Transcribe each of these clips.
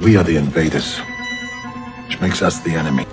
We are the invaders, which makes us the enemy.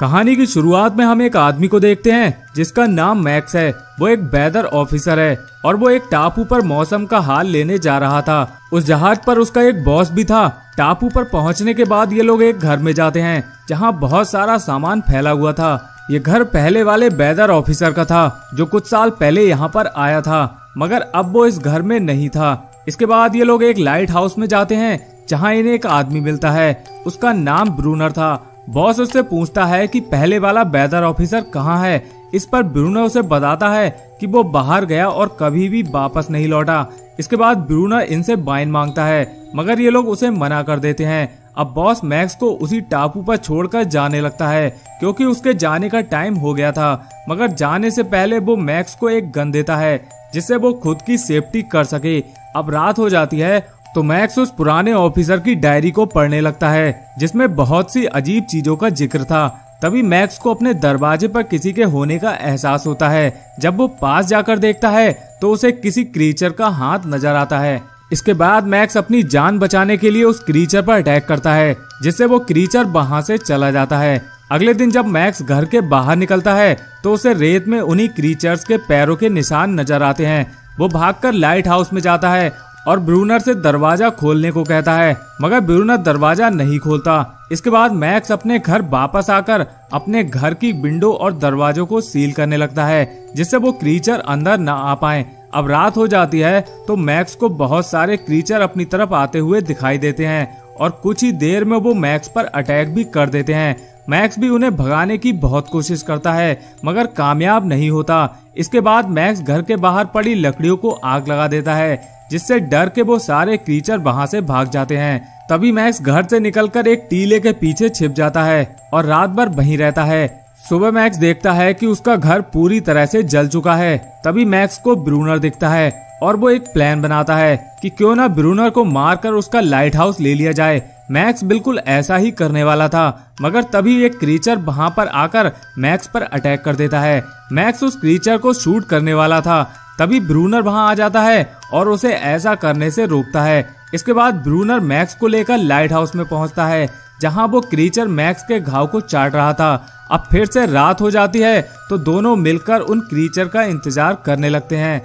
कहानी की शुरुआत में हम एक आदमी को देखते हैं जिसका नाम मैक्स है। वो एक वेदर ऑफिसर है और वो एक टापू पर मौसम का हाल लेने जा रहा था। उस जहाज पर उसका एक बॉस भी था। टापू पर पहुंचने के बाद ये लोग एक घर में जाते हैं जहां बहुत सारा सामान फैला हुआ था। ये घर पहले वाले वेदर ऑफिसर का था जो कुछ साल पहले यहाँ पर आया था, मगर अब वो इस घर में नहीं था। इसके बाद ये लोग एक लाइट हाउस में जाते हैं जहाँ इन्हें एक आदमी मिलता है। उसका नाम ब्रूनर था। बॉस उससे पूछता है कि पहले वाला वेदर ऑफिसर कहाँ है। इस पर ब्रूनर उसे बताता है कि वो बाहर गया और कभी भी वापस नहीं लौटा। इसके बाद ब्रूनर इनसे वाइन मांगता है, मगर ये लोग उसे मना कर देते हैं। अब बॉस मैक्स को उसी टापू पर छोड़कर जाने लगता है क्योंकि उसके जाने का टाइम हो गया था। मगर जाने से पहले वो मैक्स को एक गन देता है जिससे वो खुद की सेफ्टी कर सके। अब रात हो जाती है तो मैक्स उस पुराने ऑफिसर की डायरी को पढ़ने लगता है जिसमें बहुत सी अजीब चीजों का जिक्र था। तभी मैक्स को अपने दरवाजे पर किसी के होने का एहसास होता है। जब वो पास जाकर देखता है तो उसे किसी क्रीचर का हाथ नजर आता है। इसके बाद मैक्स अपनी जान बचाने के लिए उस क्रीचर पर अटैक करता है जिससे वो क्रीचर वहां से चला जाता है। अगले दिन जब मैक्स घर के बाहर निकलता है तो उसे रेत में उन्हीं क्रीचर्स के पैरों के निशान नजर आते हैं। वो भागकर लाइट हाउस में जाता है और ब्रूनर से दरवाजा खोलने को कहता है, मगर ब्रूनर दरवाजा नहीं खोलता। इसके बाद मैक्स अपने घर वापस आकर अपने घर की विंडो और दरवाजों को सील करने लगता है जिससे वो क्रीचर अंदर न आ पाए। अब रात हो जाती है तो मैक्स को बहुत सारे क्रीचर अपनी तरफ आते हुए दिखाई देते हैं और कुछ ही देर में वो मैक्स पर अटैक भी कर देते हैं। मैक्स भी उन्हें भगाने की बहुत कोशिश करता है मगर कामयाब नहीं होता। इसके बाद मैक्स घर के बाहर पड़ी लकड़ियों को आग लगा देता है जिससे डर के वो सारे क्रीचर वहां से भाग जाते हैं। तभी मैक्स घर से निकलकर एक टीले के पीछे छिप जाता है और रात भर वहीं रहता है। सुबह मैक्स देखता है कि उसका घर पूरी तरह से जल चुका है। तभी मैक्स को ब्रूनर दिखता है और वो एक प्लान बनाता है कि क्यों ना ब्रूनर को मारकर उसका लाइट हाउस ले लिया जाए। मैक्स बिल्कुल ऐसा ही करने वाला था, मगर तभी एक क्रीचर वहां पर आकर मैक्स पर अटैक कर देता है। मैक्स उस क्रीचर को शूट करने वाला था, तभी ब्रूनर वहां आ जाता है और उसे ऐसा करने से रोकता है। इसके बाद ब्रूनर मैक्स को लेकर लाइट हाउस में पहुंचता है जहां वो क्रीचर मैक्स के घाव को चाट रहा था। अब फिर से रात हो जाती है तो दोनों मिलकर उन क्रीचर का इंतजार करने लगते हैं।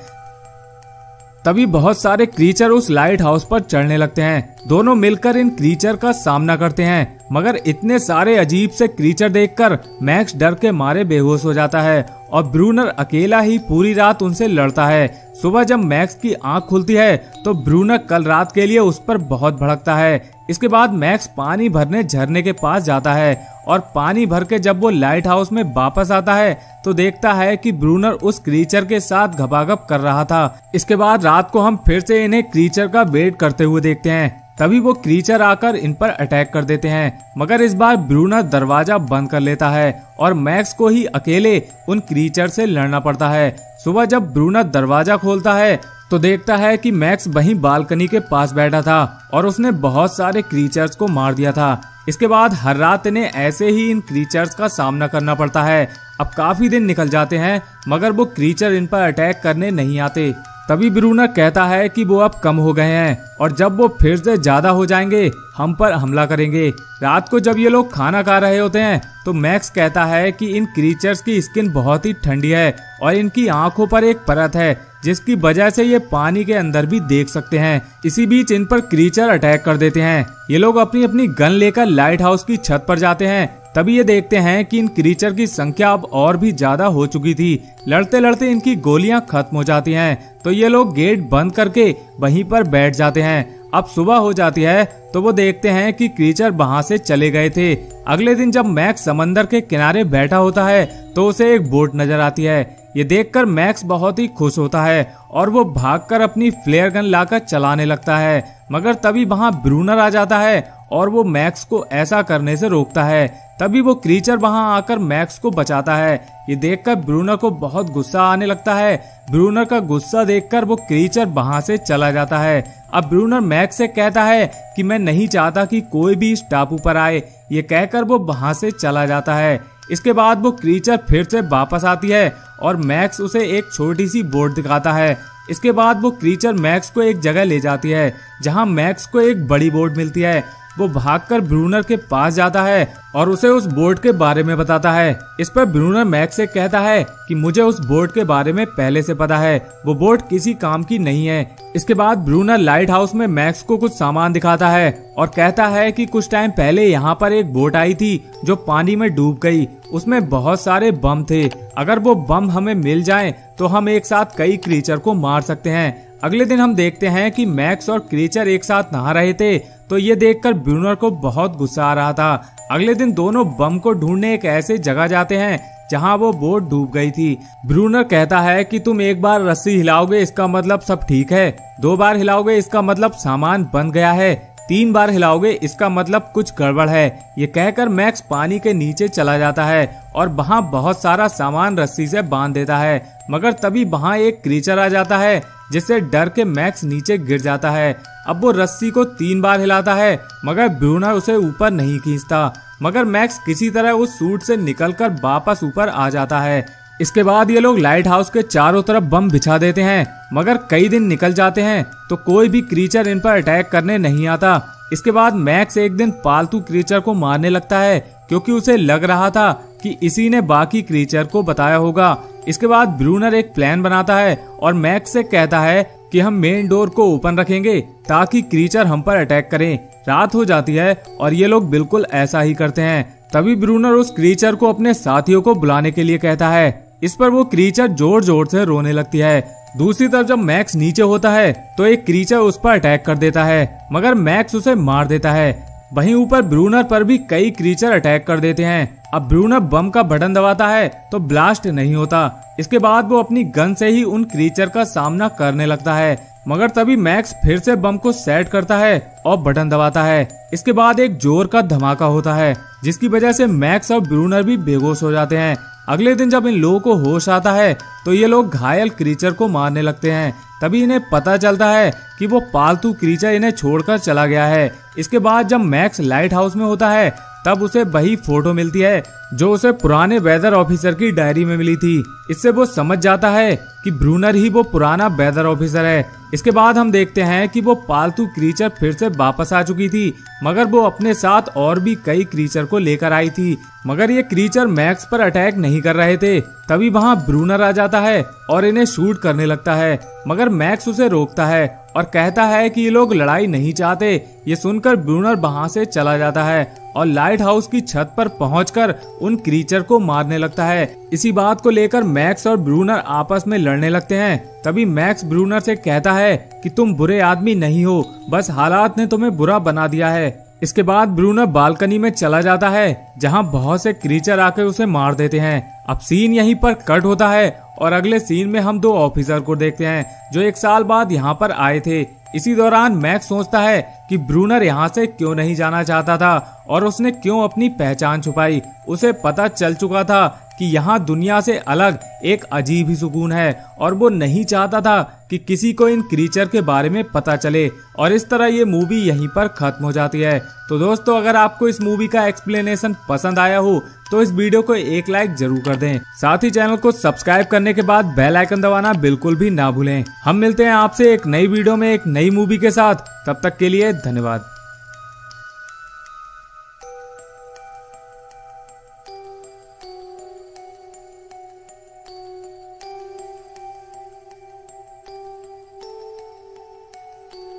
तभी बहुत सारे क्रीचर उस लाइट हाउस पर चढ़ने लगते हैं। दोनों मिलकर इन क्रीचर का सामना करते हैं, मगर इतने सारे अजीब से क्रीचर देखकर मैक्स डर के मारे बेहोश हो जाता है और ब्रूनर अकेला ही पूरी रात उनसे लड़ता है। सुबह जब मैक्स की आंख खुलती है तो ब्रूनर कल रात के लिए उस पर बहुत भड़कता है। इसके बाद मैक्स पानी भरने झरने के पास जाता है और पानी भर के जब वो लाइट हाउस में वापस आता है तो देखता है कि ब्रूनर उस क्रीचर के साथ घपाघप कर रहा था। इसके बाद रात को हम फिर से इन्हें क्रीचर का वेट करते हुए देखते हैं। तभी वो क्रीचर आकर इन पर अटैक कर देते हैं, मगर इस बार ब्रूनर दरवाजा बंद कर लेता है और मैक्स को ही अकेले उन क्रीचर से लड़ना पड़ता है। सुबह जब ब्रूनर दरवाजा खोलता है तो देखता है कि मैक्स वहीं बालकनी के पास बैठा था और उसने बहुत सारे क्रीचर्स को मार दिया था। इसके बाद हर रात इन्हें ऐसे ही इन क्रीचर्स का सामना करना पड़ता है। अब काफी दिन निकल जाते हैं मगर वो क्रीचर इन पर अटैक करने नहीं आते। तभी ब्रूनर कहता है कि वो अब कम हो गए हैं और जब वो फिर से ज्यादा हो जाएंगे हम पर हमला करेंगे। रात को जब ये लोग खाना खा रहे होते हैं तो मैक्स कहता है कि इन क्रीचर्स की स्किन बहुत ही ठंडी है और इनकी आंखों पर एक परत है जिसकी वजह से ये पानी के अंदर भी देख सकते हैं। इसी बीच इन पर क्रीचर अटैक कर देते हैं। ये लोग अपनी अपनी गन लेकर लाइट हाउस की छत पर जाते हैं। तभी ये देखते हैं कि इन क्रीचर की संख्या अब और भी ज्यादा हो चुकी थी। लड़ते लड़ते इनकी गोलियां खत्म हो जाती हैं तो ये लोग गेट बंद करके वहीं पर बैठ जाते हैं। अब सुबह हो जाती है तो वो देखते हैं कि क्रीचर वहां से चले गए थे। अगले दिन जब मैक्स समंदर के किनारे बैठा होता है तो उसे एक बोट नजर आती है। ये देखकर मैक्स बहुत ही खुश होता है और वो भागकर अपनी फ्लेयर गन लाकर चलाने लगता है, मगर तभी वहां ब्रूनर आ जाता है और वो मैक्स को ऐसा करने से रोकता है। तभी वो क्रीचर वहां आकर मैक्स को बचाता है। ये देखकर ब्रूनर को बहुत गुस्सा आने लगता है। ब्रूनर का गुस्सा देखकर वो क्रीचर वहां से चला जाता है। अब ब्रूनर मैक्स से कहता है कि मैं नहीं चाहता कि कोई भी इस टापू पर आए। ये कहकर वो वहां से चला जाता है। इसके बाद वो क्रीचर फिर से वापस आती है और मैक्स उसे एक छोटी सी बोट दिखाता है इसके बाद वो क्रीचर मैक्स को एक जगह ले जाती है जहाँ मैक्स को एक बड़ी बोट मिलती है। वो भागकर ब्रूनर के पास जाता है और उसे उस बोट के बारे में बताता है। इस पर ब्रूनर मैक्स से कहता है कि मुझे उस बोट के बारे में पहले से पता है, वो बोट किसी काम की नहीं है। इसके बाद ब्रूनर लाइट हाउस में मैक्स को कुछ सामान दिखाता है और कहता है कि कुछ टाइम पहले यहाँ पर एक बोट आई थी जो पानी में डूब गई। उसमें बहुत सारे बम थे, अगर वो बम हमें मिल जाएं तो हम एक साथ कई क्रीचर को मार सकते हैं। अगले दिन हम देखते हैं कि मैक्स और क्रीचर एक साथ नहा रहे थे, तो ये देखकर ब्रूनर को बहुत गुस्सा आ रहा था। अगले दिन दोनों बम को ढूंढने एक ऐसे जगह जाते हैं जहां वो बोट डूब गई थी। ब्रूनर कहता है कि तुम एक बार रस्सी हिलाओगे इसका मतलब सब ठीक है, 2 बार हिलाओगे इसका मतलब सामान बंद गया है, 3 बार हिलाओगे इसका मतलब कुछ गड़बड़ है। ये कहकर मैक्स पानी के नीचे चला जाता है और वहाँ बहुत सारा सामान रस्सी से बांध देता है, मगर तभी वहाँ एक क्रीचर आ जाता है जिससे डर के मैक्स नीचे गिर जाता है। अब वो रस्सी को 3 बार हिलाता है मगर ब्रूनर उसे ऊपर नहीं खींचता, मगर मैक्स किसी तरह उस सूट से निकलकर वापस ऊपर आ जाता है। इसके बाद ये लोग लाइट हाउस के चारों तरफ बम बिछा देते हैं, मगर कई दिन निकल जाते हैं तो कोई भी क्रीचर इन पर अटैक करने नहीं आता। इसके बाद मैक्स एक दिन पालतू क्रीचर को मारने लगता है क्योंकि उसे लग रहा था कि इसी ने बाकी क्रीचर को बताया होगा। इसके बाद ब्रूनर एक प्लान बनाता है और मैक्स से कहता है कि हम मेन डोर को ओपन रखेंगे ताकि क्रीचर हम पर अटैक करें। रात हो जाती है और ये लोग बिल्कुल ऐसा ही करते हैं। तभी ब्रूनर उस क्रीचर को अपने साथियों को बुलाने के लिए कहता है। इस पर वो क्रीचर जोर जोर से रोने लगती है। दूसरी तरफ जब मैक्स नीचे होता है तो एक क्रीचर उस पर अटैक कर देता है, मगर मैक्स उसे मार देता है। वहीं ऊपर ब्रूनर पर भी कई क्रीचर अटैक कर देते हैं। अब ब्रूनर बम का बटन दबाता है तो ब्लास्ट नहीं होता। इसके बाद वो अपनी गन से ही उन क्रीचर का सामना करने लगता है, मगर तभी मैक्स फिर से बम को सेट करता है और बटन दबाता है। इसके बाद एक जोर का धमाका होता है जिसकी वजह से मैक्स और ब्रूनर भी बेहोश हो जाते हैं। अगले दिन जब इन लोगों को होश आता है तो ये लोग घायल क्रीचर को मारने लगते हैं। तभी इन्हें पता चलता है कि वो पालतू क्रीचर इन्हें छोड़कर चला गया है। इसके बाद जब मैक्स लाइट हाउस में होता है तब उसे वही फोटो मिलती है जो उसे पुराने वेदर ऑफिसर की डायरी में मिली थी। इससे वो समझ जाता है कि ब्रूनर ही वो पुराना वेदर ऑफिसर है। इसके बाद हम देखते हैं कि वो पालतू क्रीचर फिर से वापस आ चुकी थी, मगर वो अपने साथ और भी कई क्रीचर को लेकर आई थी, मगर ये क्रीचर मैक्स पर अटैक नहीं कर रहे थे। तभी वहाँ ब्रूनर आ जाता है और इन्हें शूट करने लगता है, मगर मैक्स उसे रोकता है और कहता है कि ये लोग लड़ाई नहीं चाहते। ये सुनकर ब्रूनर वहाँ से चला जाता है और लाइट हाउस की छत पर पहुंचकर उन क्रीचर को मारने लगता है। इसी बात को लेकर मैक्स और ब्रूनर आपस में लड़ने लगते हैं। तभी मैक्स ब्रूनर से कहता है कि तुम बुरे आदमी नहीं हो, बस हालात ने तुम्हें बुरा बना दिया है। इसके बाद ब्रूनर बालकनी में चला जाता है जहां बहुत से क्रीचर आकर उसे मार देते हैं। अब सीन यहीं पर कट होता है और अगले सीन में हम 2 ऑफिसर को देखते हैं जो 1 साल बाद यहाँ पर आए थे। इसी दौरान मैक्स सोचता है कि ब्रूनर यहाँ से क्यों नहीं जाना चाहता था और उसने क्यों अपनी पहचान छुपाई। उसे पता चल चुका था कि यहाँ दुनिया से अलग एक अजीब ही सुकून है और वो नहीं चाहता था कि किसी को इन क्रीचर के बारे में पता चले। और इस तरह ये मूवी यहीं पर खत्म हो जाती है। तो दोस्तों, अगर आपको इस मूवी का एक्सप्लेनेशन पसंद आया हो तो इस वीडियो को एक लाइक जरूर कर दें। साथ ही चैनल को सब्सक्राइब करने के बाद बेल आइकन दबाना बिल्कुल भी ना भूलें। हम मिलते हैं आपसे एक नई वीडियो में एक नई मूवी के साथ। तब तक के लिए धन्यवाद।